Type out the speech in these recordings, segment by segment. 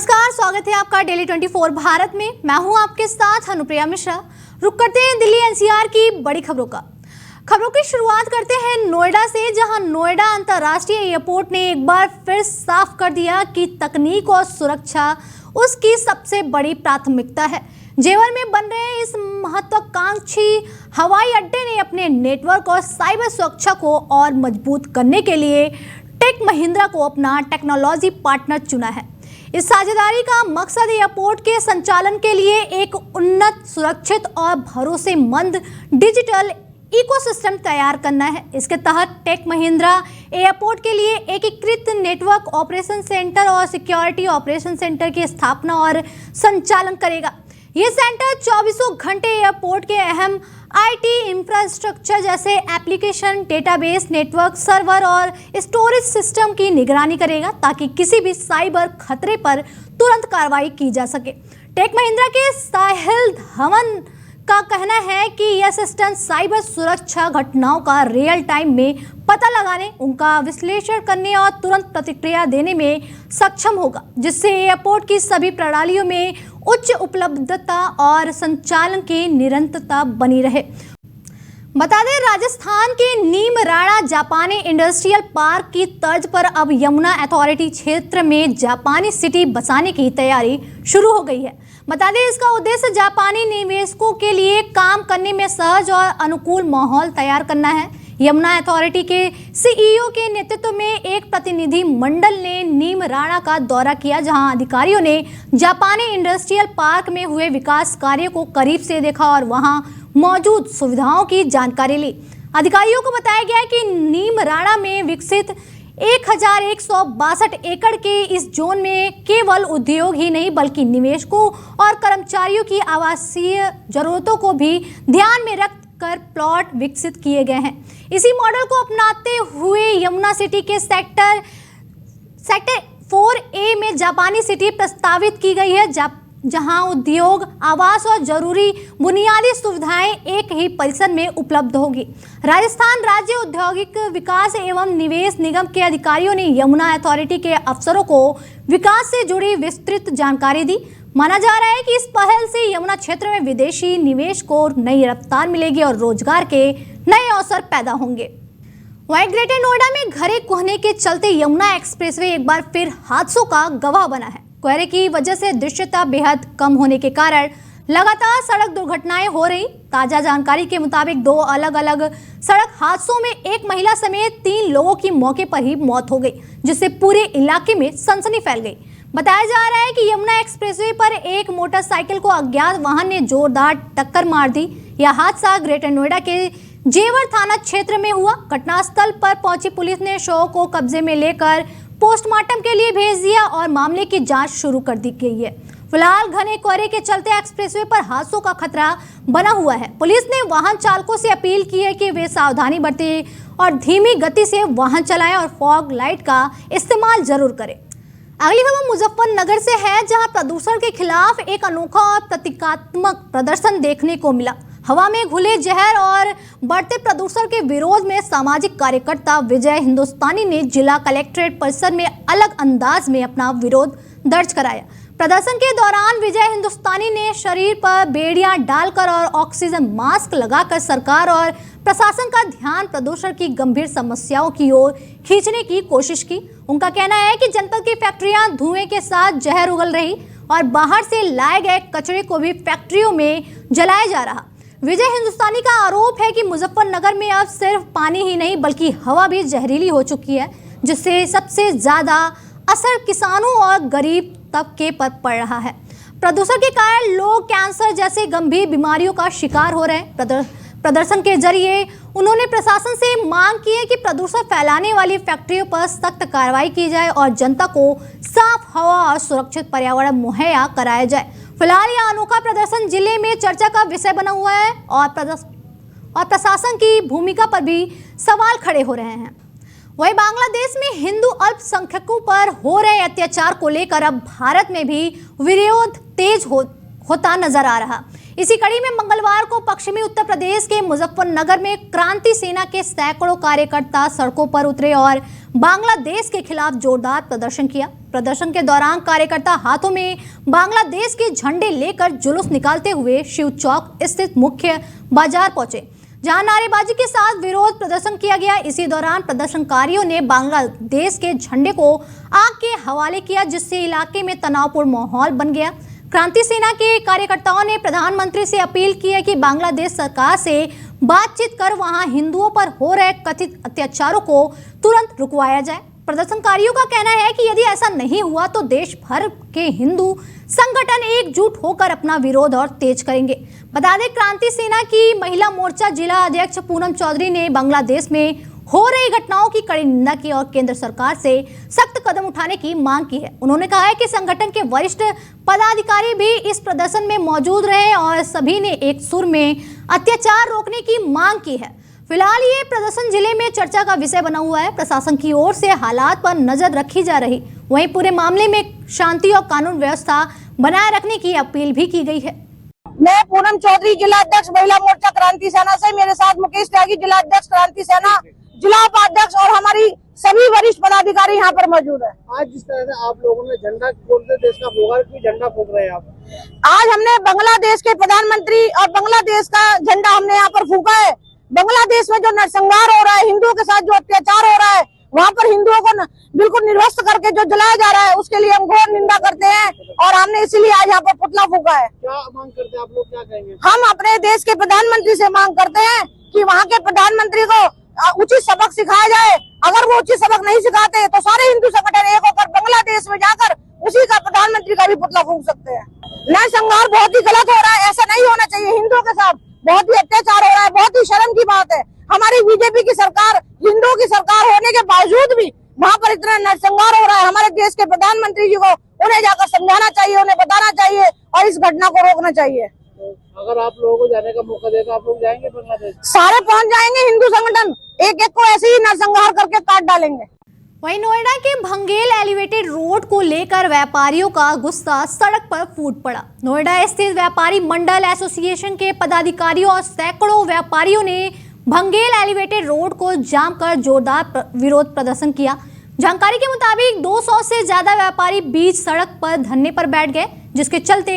नमस्कार, स्वागत है आपका डेली 24 भारत में। मैं हूं आपके साथ अनुप्रिया मिश्रा। रुक करते हैं दिल्ली एनसीआर की बड़ी खबरों की शुरुआत करते हैं नोएडा से, जहां नोएडा अंतर्राष्ट्रीय एयरपोर्ट ने एक बार फिर साफ कर दिया कि तकनीक और सुरक्षा उसकी सबसे बड़ी प्राथमिकता है। जेवर में बन रहे इस महत्वाकांक्षी हवाई अड्डे ने अपने नेटवर्क और साइबर सुरक्षा को और मजबूत करने के लिए टेक महिंद्रा को अपना टेक्नोलॉजी पार्टनर चुना है। इस साझेदारी का मकसद एयरपोर्ट के संचालन के लिए एक उन्नत, सुरक्षित और भरोसेमंद डिजिटल इकोसिस्टम तैयार करना है। इसके तहत टेक महिंद्रा एयरपोर्ट के लिए एकीकृत नेटवर्क ऑपरेशन सेंटर और सिक्योरिटी ऑपरेशन सेंटर की स्थापना और संचालन करेगा। ये सेंटर 24 घंटे एयरपोर्ट के अहम आईटी इंफ्रास्ट्रक्चर जैसे एप्लीकेशन, डेटाबेस, नेटवर्क, सर्वर और स्टोरेज सिस्टम की निगरानी करेगा, ताकि किसी भी साइबर खतरे पर तुरंत कार्रवाई की जा सके। टेक महिंद्रा के साहिल धवन का कहना है कि यह सिस्टम साइबर सुरक्षा घटनाओं का रियल टाइम में पता लगाने, उनका विश्लेषण करने और तुरंत प्रतिक्रिया देने में सक्षम होगा, जिससे एयरपोर्ट की सभी प्रणालियों में उच्च उपलब्धता और संचालन की निरंतरता बनी रहे। बता दें, राजस्थान के नीम राणा जापानी इंडस्ट्रियल पार्क की तर्ज पर अब यमुना अथॉरिटी क्षेत्र में जापानी सिटी बसाने की तैयारी शुरू हो गई है। बता दें, इसका उद्देश्य जापानी निवेशकों के लिए काम करने में सहज और अनुकूल माहौल तैयार करना है। यमुना अथॉरिटी के सीईओ के नेतृत्व में एक प्रतिनिधि मंडल ने नीम राणा का दौरा किया, जहां अधिकारियों ने जापानी इंडस्ट्रियल पार्क में हुए विकास कार्यों को करीब से देखा और वहां मौजूद सुविधाओं की जानकारी ली। अधिकारियों को बताया गया कि नीम राणा में विकसित 1162 एकड़ के इस जोन में केवल उद्योग ही नहीं, बल्कि निवेशकों और कर्मचारियों की आवासीय जरूरतों को भी ध्यान में रखकर प्लॉट विकसित किए गए हैं। इसी मॉडल को अपनाते हुए यमुना सिटी के सेक्टर 4A में जापानी सिटी प्रस्तावित की गई है, जहां उद्योग, आवास और जरूरी बुनियादी सुविधाएं एक ही परिसर में उपलब्ध होगी। राजस्थान राज्य औद्योगिक विकास एवं निवेश निगम के अधिकारियों ने यमुना अथॉरिटी के अफसरों को विकास से जुड़ी विस्तृत जानकारी दी। माना जा रहा है कि इस पहल से यमुना क्षेत्र में विदेशी निवेश को नई रफ्तार मिलेगी और रोजगार के नए अवसर पैदा होंगे। वहीं ग्रेटर नोएडा में घरे कोहने के चलते यमुना एक्सप्रेसवे एक बार फिर हादसों का गवाह बना है। कोहरे की वजह से दृश्यता बेहद कम होने के कारण लगातार सड़क दुर्घटनाएं हो रही। ताजा जानकारी के मुताबिक 2 अलग अलग सड़क हादसों में एक महिला समेत 3 लोगों की मौके पर ही मौत हो गई, जिससे पूरे इलाके में सनसनी फैल गई। बताया जा रहा है कि यमुना एक्सप्रेसवे पर एक मोटरसाइकिल को अज्ञात वाहन ने जोरदार टक्कर मार दी। यह हादसा ग्रेटर नोएडा के जेवर थाना क्षेत्र में हुआ। घटनास्थल पर पहुंची पुलिस ने शव को कब्जे में लेकर पोस्टमार्टम के लिए भेज दिया और मामले की जांच शुरू कर दी गई है। फिलहाल घने कोहरे के चलते एक्सप्रेसवे पर हादसों का खतरा बना हुआ है। पुलिस ने वाहन चालकों से अपील की है कि वे सावधानी बरतें और धीमी गति से वाहन चलाएं और फॉग लाइट का इस्तेमाल जरूर करें। अगली खबर मुजफ्फरनगर से है, जहां प्रदूषण के खिलाफ एक अनोखा और प्रतीकात्मक प्रदर्शन देखने को मिला। हवा में घुले जहर और बढ़ते प्रदूषण के विरोध में सामाजिक कार्यकर्ता विजय हिंदुस्तानी ने जिला कलेक्ट्रेट परिसर में अलग अंदाज में अपना विरोध दर्ज कराया। प्रदर्शन के दौरान विजय हिंदुस्तानी ने शरीर पर बेड़ियां डालकर और ऑक्सीजन मास्क लगाकर सरकार और प्रशासन का ध्यान प्रदूषण की गंभीर समस्याओं की ओर खींचने की कोशिश की। उनका कहना है कि जनपद की फैक्ट्रियां धुएं के साथ जहर उगल रही और बाहर से लाए गए कचरे को भी फैक्ट्रियों में जलाया जा रहा। विजय हिंदुस्तानी का आरोप है कि मुजफ्फरनगर में अब सिर्फ पानी ही नहीं, बल्कि हवा भी जहरीली हो चुकी है, जिससे सबसे ज्यादा असर किसानों और गरीब तबके पर पड़ रहा है। प्रदूषण के कारण लोग कैंसर जैसे गंभीर बीमारियों का शिकार हो रहे हैं। प्रदर्शन के जरिए उन्होंने प्रशासन से मांग की है कि प्रदूषण फैलाने वाली फैक्ट्रियों पर सख्त कार्रवाई की जाए और जनता को साफ हवा और सुरक्षित पर्यावरण मुहैया कराया जाए। फिलहाल यह अनोखा प्रदर्शन जिले में चर्चा का विषय बना हुआ है और प्रशासन की भूमिका पर भी सवाल खड़े हो रहे हैं। वहीं बांग्लादेश में हिंदू अल्पसंख्यकों पर हो रहे अत्याचार को लेकर अब भारत में भी विरोध तेज होता नजर आ रहा। इसी कड़ी में मंगलवार को पश्चिमी उत्तर प्रदेश के मुजफ्फरनगर में क्रांति सेना के सैकड़ों कार्यकर्ता सड़कों पर उतरे और बांग्लादेश के खिलाफ जोरदार प्रदर्शन किया। प्रदर्शन के दौरान कार्यकर्ता हाथों में बांग्लादेश के झंडे लेकर जुलूस निकालते हुए शिव चौक स्थित मुख्य बाजार पहुंचे, जहां नारेबाजी के साथ विरोध प्रदर्शन किया गया। इसी दौरान प्रदर्शनकारियों ने बांग्लादेश के झंडे को आग के हवाले किया, जिससे इलाके में तनावपूर्ण माहौल बन गया। क्रांति सेना के कार्यकर्ताओं ने प्रधानमंत्री से अपील की है कि बांग्लादेश सरकार से बातचीत कर वहां हिंदुओं पर हो रहे कथित अत्याचारों को तुरंत रुकवाया जाए। प्रदर्शनकारियों का कहना है कि यदि ऐसा नहीं हुआ तो देश भर के हिंदू संगठन एकजुट होकर अपना विरोध और तेज करेंगे। बता दें, क्रांति सेना की महिला मोर्चा जिला अध्यक्ष पूनम चौधरी ने बांग्लादेश में हो रही घटनाओं की कड़ी निंदा की और केंद्र सरकार से सख्त कदम उठाने की मांग की है। उन्होंने कहा है कि संगठन के वरिष्ठ पदाधिकारी भी इस प्रदर्शन में मौजूद रहे और सभी ने एक सुर में अत्याचार रोकने की मांग की है। फिलहाल ये प्रदर्शन जिले में चर्चा का विषय बना हुआ है। प्रशासन की ओर से हालात पर नजर रखी जा रही, वहीं पूरे मामले में शांति और कानून व्यवस्था बनाए रखने की अपील भी की गई है। मैं पूनम चौधरी, जिला अध्यक्ष महिला मोर्चा क्रांति सेना से। मेरे साथ मुकेश त्यागी, जिला अध्यक्ष क्रांति सेना, जिला उपाध्यक्ष और हमारी सभी वरिष्ठ पदाधिकारी यहाँ पर मौजूद है। आज जिस तरह से आप लोगों ने झंडा बोलते देश का होगा कि झंडा फूंक रहे हैं आप, आज हमने बांग्लादेश के प्रधानमंत्री और बांग्लादेश का झंडा हमने यहाँ पर फूंका है। बांग्लादेश में जो नरसंहार हो रहा है, हिंदुओं के साथ जो अत्याचार हो रहा है, वहाँ पर हिंदुओं को बिल्कुल निर्वस्त करके जो जलाया जा रहा है, उसके लिए हम घोर निंदा करते हैं और हमने इसीलिए आज यहाँ पर पुतला फूंका है। क्या मांग करते हैं आप लोग, क्या कहेंगे? हम अपने देश के प्रधानमंत्री से मांग करते हैं कि वहाँ के प्रधानमंत्री को उचित सबक सिखाया जाए। अगर वो उचित सबक नहीं सिखाते तो सारे हिंदू संगठन एक होकर बांग्लादेश में जाकर उसी का प्रधानमंत्री का भी पुतला फूंक सकते हैं। नरसंहार बहुत ही गलत हो रहा है, ऐसा नहीं होना चाहिए। हिंदुओं के साथ बहुत ही अत्याचार हो रहा है, बहुत ही शर्म की बात है। हमारी बीजेपी की सरकार, हिंदुओं की सरकार होने के बावजूद भी वहाँ पर इतना नरसंहार हो रहा है। हमारे देश के प्रधानमंत्री जी को उन्हें जाकर समझाना चाहिए, उन्हें बताना चाहिए और इस घटना को रोकना चाहिए। अगर आप लोगों को जाने का मौका दे तो आप लोग जाएंगे बांग्लादेश? सारे पहुंच जाएंगे हिंदू संगठन, एक एक को ऐसे ही नरसंहार करके काट डालेंगे। वहीं नोएडा के भंगेल एलिवेटेड रोड को लेकर व्यापारियों का गुस्सा सड़क पर फूट पड़ा। नोएडा स्थित व्यापारी मंडल एसोसिएशन के पदाधिकारियों और सैकड़ों व्यापारियों ने भंगेल एलिवेटेड रोड को जाम कर जोरदार विरोध प्रदर्शन किया। जानकारी के मुताबिक 200 से ज्यादा व्यापारी बीच सड़क पर धरने पर बैठ गए, जिसके चलते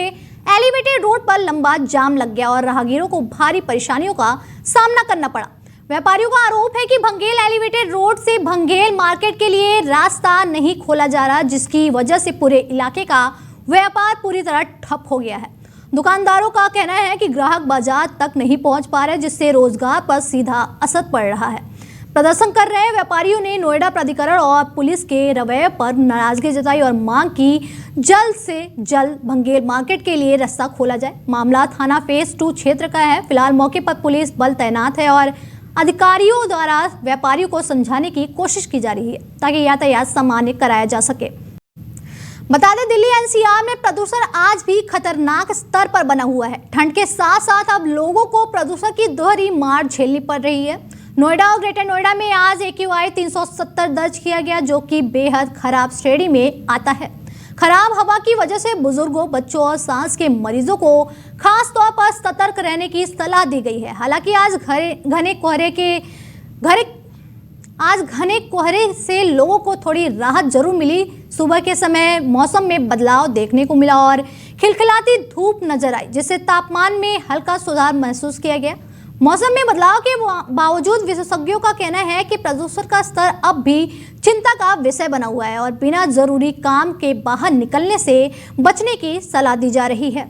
एलिवेटेड रोड पर लंबा जाम लग गया और राहगीरों को भारी परेशानियों का सामना करना पड़ा। व्यापारियों का आरोप है कि भंगेल एलिवेटेड रोड से भंगेल मार्केट के लिए रास्ता नहीं खोला जा रहा, जिसकी वजह से पूरे इलाके का व्यापार पूरी तरह ठप हो गया है। दुकानदारों का कहना है कि ग्राहक बाजार तक नहीं पहुंच पा रहे, जिससे रोजगार पर सीधा असर पड़ रहा है। प्रदर्शन कर रहे व्यापारियों ने नोएडा प्राधिकरण और पुलिस के रवैये पर नाराजगी जताई और मांग की जल्द से जल्द भंगेल मार्केट के लिए रास्ता खोला जाए। मामला थाना फेज 2 क्षेत्र का है। फिलहाल मौके पर पुलिस बल तैनात है और अधिकारियों द्वारा व्यापारियों को समझाने की कोशिश की जा रही है ताकि यातायात सामान्य कराया जा सके। बता दें, दिल्ली एनसीआर में प्रदूषण आज भी खतरनाक स्तर पर बना हुआ है। ठंड के साथ साथ अब लोगों को प्रदूषण की दोहरी मार झेलनी पड़ रही है। नोएडा और ग्रेटर नोएडा में आज AQI 370 दर्ज किया गया, जो कि बेहद खराब श्रेणी में आता है। खराब हवा की वजह से बुजुर्गों, बच्चों और सांस के मरीजों को खास तौर पर सतर्क रहने की सलाह दी गई है। हालांकि आज घने कोहरे से लोगों को थोड़ी राहत जरूर मिली। सुबह के समय मौसम में बदलाव देखने को मिला और खिलखिलाती धूप नजर आई, जिससे तापमान में हल्का सुधार महसूस किया गया। मौसम में बदलाव के बावजूद विशेषज्ञों का कहना है कि प्रदूषण का स्तर अब भी चिंता का विषय बना हुआ है और बिना जरूरी काम के बाहर निकलने से बचने की सलाह दी जा रही है।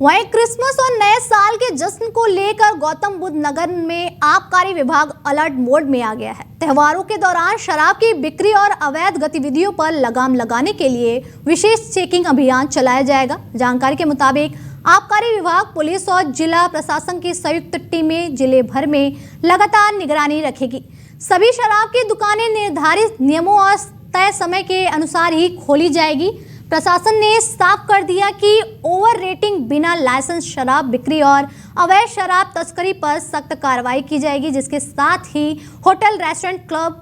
वहीं क्रिसमस और नए साल के जश्न को लेकर गौतम बुद्ध नगर में आबकारी विभाग अलर्ट मोड में आ गया है। त्योहारों के दौरान शराब की बिक्री और अवैध गतिविधियों पर लगाम लगाने के लिए विशेष चेकिंग अभियान चलाया जाएगा। जानकारी के मुताबिक आबकारी विभाग, पुलिस और जिला प्रशासन की संयुक्त टीमें जिले भर में लगातार निगरानी रखेगी। सभी शराब की दुकानें निर्धारित नियमों और तय समय के अनुसार ही खोली जाएगी। प्रशासन ने साफ कर दिया कि ओवर रेटिंग, बिना लाइसेंस शराब बिक्री और अवैध शराब तस्करी पर सख्त कार्रवाई की जाएगी, जिसके साथ ही hotel, restaurant, club,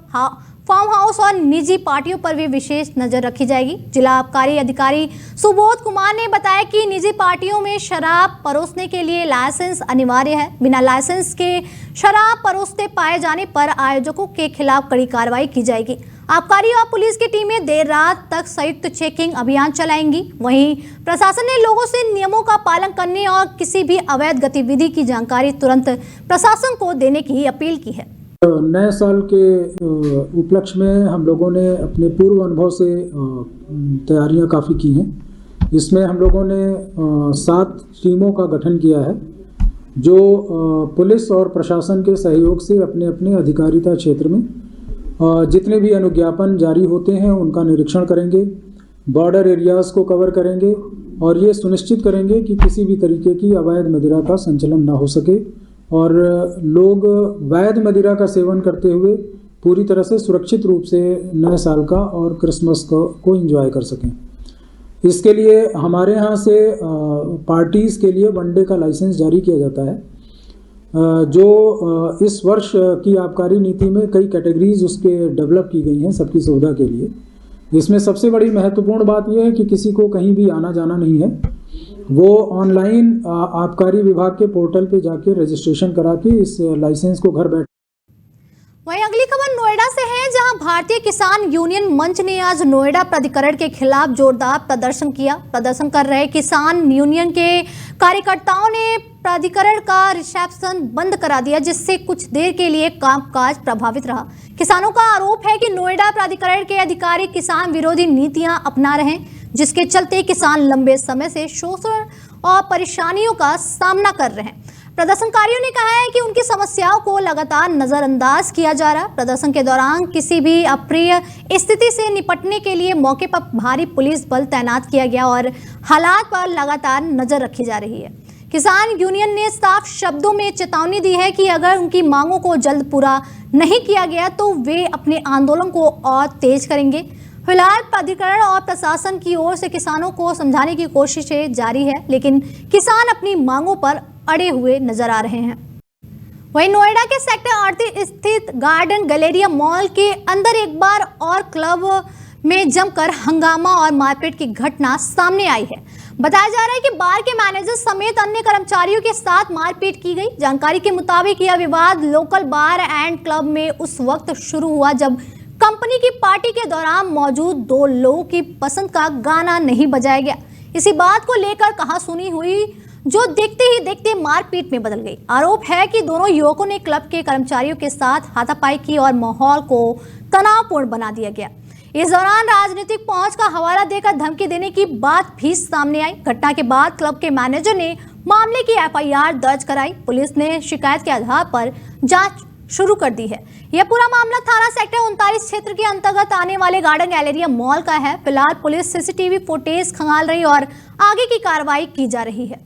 farm house और निजी पार्टियों पर भी विशेष नजर रखी जाएगी। जिला आबकारी अधिकारी सुबोध कुमार ने बताया कि निजी पार्टियों में शराब परोसने के लिए लाइसेंस अनिवार्य है। बिना लाइसेंस के शराब परोसते पाए जाने पर आयोजकों के खिलाफ कड़ी कार्रवाई की जाएगी। आबकारी और पुलिस की टीमें देर रात तक संयुक्त चेकिंग अभियान चलाएंगी। वहीं प्रशासन ने लोगों से नियमों का पालन करने और किसी भी अवैध गतिविधि की जानकारी तुरंत प्रशासन को देने की अपील की है। नए साल के उपलक्ष्य में हम लोगों ने अपने पूर्व अनुभव से तैयारियां काफ़ी की हैं। इसमें हम लोगों ने 7 टीमों का गठन किया है जो पुलिस और प्रशासन के सहयोग से अपने अपने अधिकारिता क्षेत्र में जितने भी अनुज्ञापन जारी होते हैं उनका निरीक्षण करेंगे, बॉर्डर एरियाज़ को कवर करेंगे और ये सुनिश्चित करेंगे कि किसी भी तरीके की अवैध मदिरा का संचलन ना हो सके और लोग वैध मदिरा का सेवन करते हुए पूरी तरह से सुरक्षित रूप से नए साल का और क्रिसमस को एंजॉय कर सकें। इसके लिए हमारे यहाँ से पार्टीज़ के लिए 1 डे का लाइसेंस जारी किया जाता है जो इस वर्ष की आबकारी नीति में कई कैटेगरीज उसके डेवलप की गई हैं सबकी सुविधा के लिए। इसमें सबसे बड़ी महत्वपूर्ण बात यह है कि किसी को कहीं भी आना जाना नहीं है, वो ऑनलाइन आबकारी विभाग के पोर्टल पे जाके रजिस्ट्रेशन करा के इस लाइसेंस को घर बैठ। वहीं अगली खबर नोएडा से है, जहां भारतीय किसान यूनियन मंच ने आज नोएडा प्राधिकरण के खिलाफ जोरदार प्रदर्शन किया। प्रदर्शन कर रहे किसान यूनियन के कार्यकर्ताओं ने प्राधिकरण का रिसेप्शन बंद करा दिया, जिससे कुछ देर के लिए कामकाज प्रभावित रहा। किसानों का आरोप है कि नोएडा प्राधिकरण के अधिकारी किसान विरोधी नीतियां अपना रहे हैं, जिसके चलते किसान लंबे समय से शोषण और परेशानियों का सामना कर रहे हैं। प्रदर्शनकारियों ने कहा है कि उनकी समस्याओं को लगातार नजरअंदाज किया जा रहा है। प्रदर्शन के दौरान किसी भी अप्रिय स्थिति से निपटने के लिए मौके पर भारी पुलिस बल तैनात किया गया और हालात पर लगातार नजर रखी जा रही है। किसान यूनियन ने साफ शब्दों में चेतावनी दी है कि अगर उनकी मांगों को जल्द पूरा नहीं किया गया तो वे अपने आंदोलन को और तेज करेंगे। फिलहाल प्राधिकरण और प्रशासन की ओर से किसानों को समझाने की कोशिशें जारी है, लेकिन किसान अपनी मांगों पर अड़े हुए नजर आ रहे हैं। वहीं नोएडा के सेक्टर 38 स्थित गार्डन गैलेरिया मॉल के अंदर एक बार और क्लब में जमकर हंगामा और मारपीट की घटना सामने आई है। बताया जा रहा है कि बार के मैनेजर समेत अन्य कर्मचारियों के साथ मारपीट की गई। जानकारी के मुताबिक यह विवाद लोकल बार एंड क्लब में उस वक्त शुरू हुआ जब कंपनी की पार्टी के दौरान मौजूद 2 लोगों की पसंद का गाना नहीं बजाया गया। इसी बात को लेकर कहासुनी हुई जो देखते ही देखते मारपीट में बदल गई। आरोप है कि दोनों युवकों ने क्लब के कर्मचारियों के साथ हाथापाई की और माहौल को तनावपूर्ण बना दिया गया। इस दौरान राजनीतिक पहुंच का हवाला देकर धमकी देने की बात भी सामने आई। घटना के बाद क्लब के मैनेजर ने मामले की FIR दर्ज कराई। पुलिस ने शिकायत के आधार पर जांच शुरू कर दी है। यह पूरा मामला थाना सेक्टर 39 क्षेत्र के अंतर्गत आने वाले गार्डन गैलेरिया मॉल का है। फिलहाल पुलिस CCTV फुटेज खंगाल रही और आगे की कार्रवाई की जा रही है।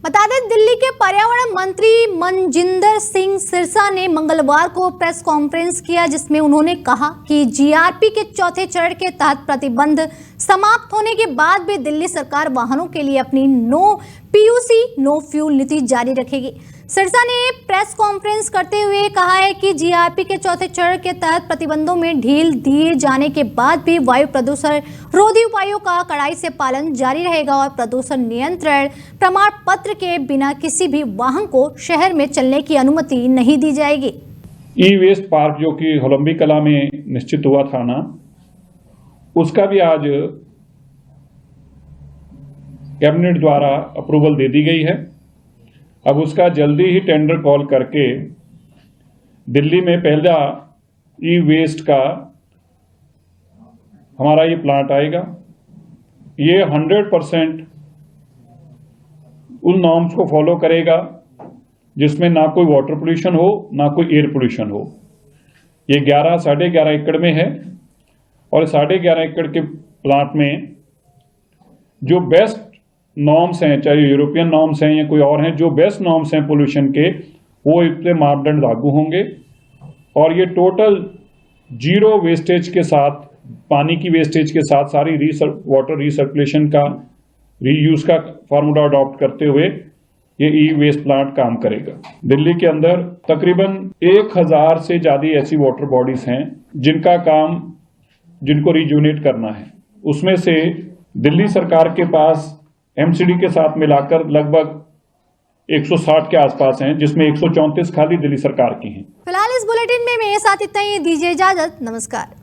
बता दें, दिल्ली के पर्यावरण मंत्री मनजिंदर सिंह सिरसा ने मंगलवार को प्रेस कॉन्फ्रेंस किया, जिसमें उन्होंने कहा कि GRP के चौथे चरण के तहत प्रतिबंध समाप्त होने के बाद भी दिल्ली सरकार वाहनों के लिए अपनी नो PUC नो फ्यूल नीति जारी रखेगी। सिरसा ने प्रेस कॉन्फ्रेंस करते हुए कहा है कि GRP के चौथे चरण के तहत प्रतिबंधों में ढील दिए जाने के बाद भी वायु प्रदूषण रोधी उपायों का कड़ाई से पालन जारी रहेगा और प्रदूषण नियंत्रण प्रमाण पत्र के बिना किसी भी वाहन को शहर में चलने की अनुमति नहीं दी जाएगी। ई-वेस्ट पार्क जो कि होलंबी कला में निश्चित हुआ था ना, उसका भी आज कैबिनेट द्वारा अप्रूवल दे दी गई है। अब उसका जल्दी ही टेंडर कॉल करके दिल्ली में पहला ई-वेस्ट का हमारा ये प्लांट आएगा। ये 100% उन नॉर्म्स को फॉलो करेगा जिसमें ना कोई वाटर पोल्यूशन हो ना कोई एयर पोल्यूशन हो। ये 11.5 एकड़ में है और 11.5 एकड़ के प्लांट में जो बेस्ट नॉर्म्स हैं, चाहे यूरोपियन नॉर्म्स हैं या कोई और हैं, जो बेस्ट नॉर्म्स हैं पोल्यूशन के, वो इस पे मापदंड लागू होंगे और ये टोटल 0 वेस्टेज के साथ, पानी की वेस्टेज के साथ सारी वाटर रिसर्कुलेशन का, रीयूज का फार्मूला अडॉप्ट करते हुए ये ई वेस्ट प्लांट काम करेगा। दिल्ली के अंदर तकरीबन 1000 से ज्यादा ऐसी वाटर बॉडीज हैं जिनको रिजुनेट करना है। उसमें से दिल्ली सरकार के पास एमसीडी के साथ मिलाकर लगभग 160 के आसपास हैं, जिसमें 134 खाली दिल्ली सरकार की हैं। फिलहाल इस बुलेटिन में मेरे साथ इतना ही, दीजिए इजाजत, नमस्कार।